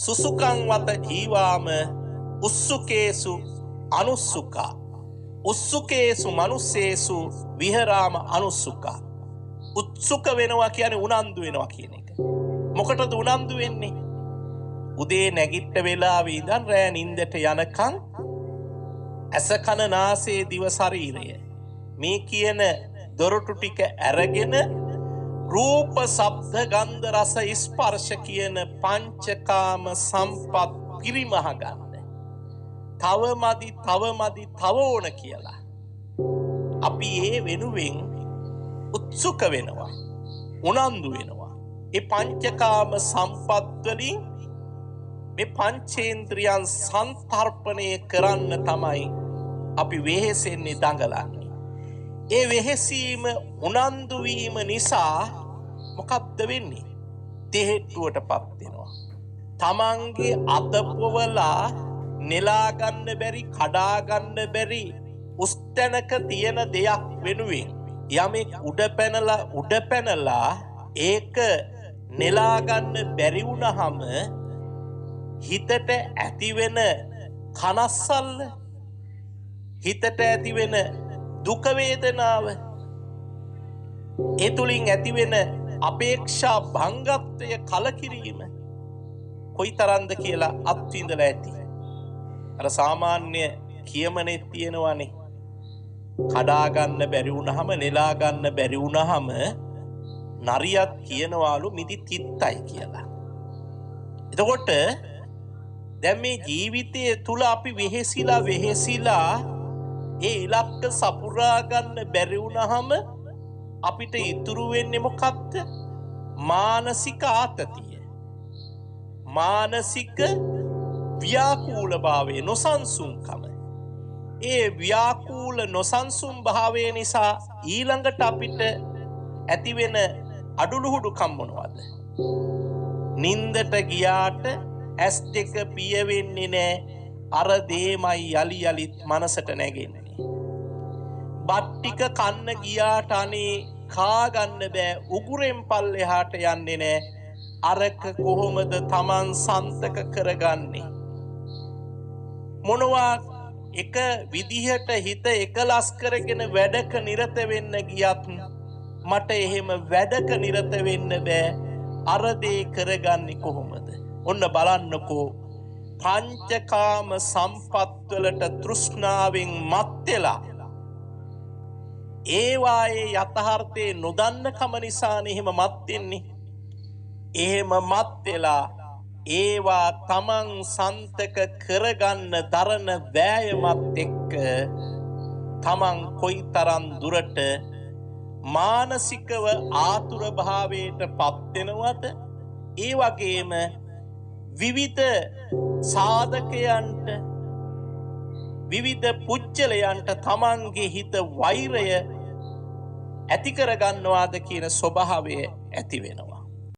සුසුකං වත ජීවාම උස්සුකේසු අනුස්සුකා උස්සුකේසු මනුස්සේසු විහරාම අනුස්සුකා. උත්සුක වෙනවා කියන්නේ උනන්දු වෙනවා කියන එක. මොකටද උනන්දු වෙන්නේ? උදේ නැගිට වෙලාවේ ඉඳන් රෑ නිින්දට යනකම් ඇස කන නාසය දිව ශරීරය මේ කියන දොරටු ටික අරගෙන රූප ශබ්ද ගන්ධ රස ස්පර්ශ කියන පංචකාම සම්පත් පිරිමහ ගන්න. තව මදි තව ඕන කියලා අපි ඒ වෙනුවෙන් උත්සුක වෙනවා, උනන්දු වෙනවා. ඒ පංචකාම සම්පත් වලින් මේ පංචේන්ද්‍රියන් සංතරපණය කරන්න තමයි අපි වෙහෙසෙන්නේ, දඟලන්නේ. ඒ වෙහෙසීම උනන්දු වීම නිසා මොකක්ද වෙන්නේ? තෙහෙට්ටුවටපත් වෙනවා. තමන්ගේ අතපොවලා නෙලා ගන්න බැරි, කඩා ගන්න බැරි උස්තැනක තියෙන දෙයක් වෙනුවෙන් යමෙක් උඩ පැනලා ඒක නෙලා ගන්න බැරි වුණාම හිතට ඇතිවෙන කනස්සල්ල, හිතට ඇතිවෙන දුක වේදනාව, ඒ තුලින් ඇතිවෙන අපේක්ෂා භංගත්වය, කලකිරීම කොයිතරම්ද කියලා අත්විඳලා ඇති. අර සාමාන්‍ය කියමනේ තියෙනවානේ, කඩා ගන්න බැරි වුණාම, නෙලා ගන්න බැරි වුණාම නරියත් කියනවාලු මිදි තිත්තයි කියලා. එතකොට දැන් මේ ජීවිතයේ තුල අපි වෙහෙසිලා ඒ ඉලක්ක සපුරා ගන්න බැරි වුණාම අපිට ඉතුරු වෙන්නේ මොකක්ද? මානසික ආතතිය, මානසික ව්‍යාකූල භාවය, නොසන්සුන්කම. ඒ ව්‍යාකූල නොසන්සුන් භාවය නිසා ඊළඟට අපිට ඇතිවෙන අඩුලුහුඩුකම් මොනවද? නින්දට ගියාට ඇස් දෙක පිය වෙන්නේ නැහැ. අර දේමයි යලි යලිත් මනසට නැගෙන්නේ. බත් ටික කන්න ගියාට අනේ කා ගන්න බෑ, උගුරෙන් පල්ලෙහාට යන්නේ නැහැ. අරක කොහොමද Taman සන්තක කරගන්නේ? මොනවා එක විදිහට හිත එකලස් කරගෙන වැඩක නිරත වෙන්න ගියත් මට එහෙම වැඩක නිරත වෙන්න බෑ. අර දේ කරගන්නේ කොහොමද? ඔන්න බලන්නකෝ, පංචකාම සම්පත් වලට තෘෂ්ණාවෙන් මත් වෙලා ඒවායේ යථාර්ථේ නොදන්නකම නිසානේ එහෙම මත් වෙන්නේ. එහෙම මත් වෙලා ඒවා තමන් සන්තක කරගන්න දරන වෑයමත් එක්ක තමන් කොයිතරම් දුරට මානසිකව ආතුර භාවයට පත් වෙනවද? ඒ වගේම විවිධ සාධකයන්ට, විවිධ පුච්චලයන්ට තමන්ගේ හිත වෛරය ඇති කර ගන්නවාද කියන ස්වභාවය ඇති වෙනවා.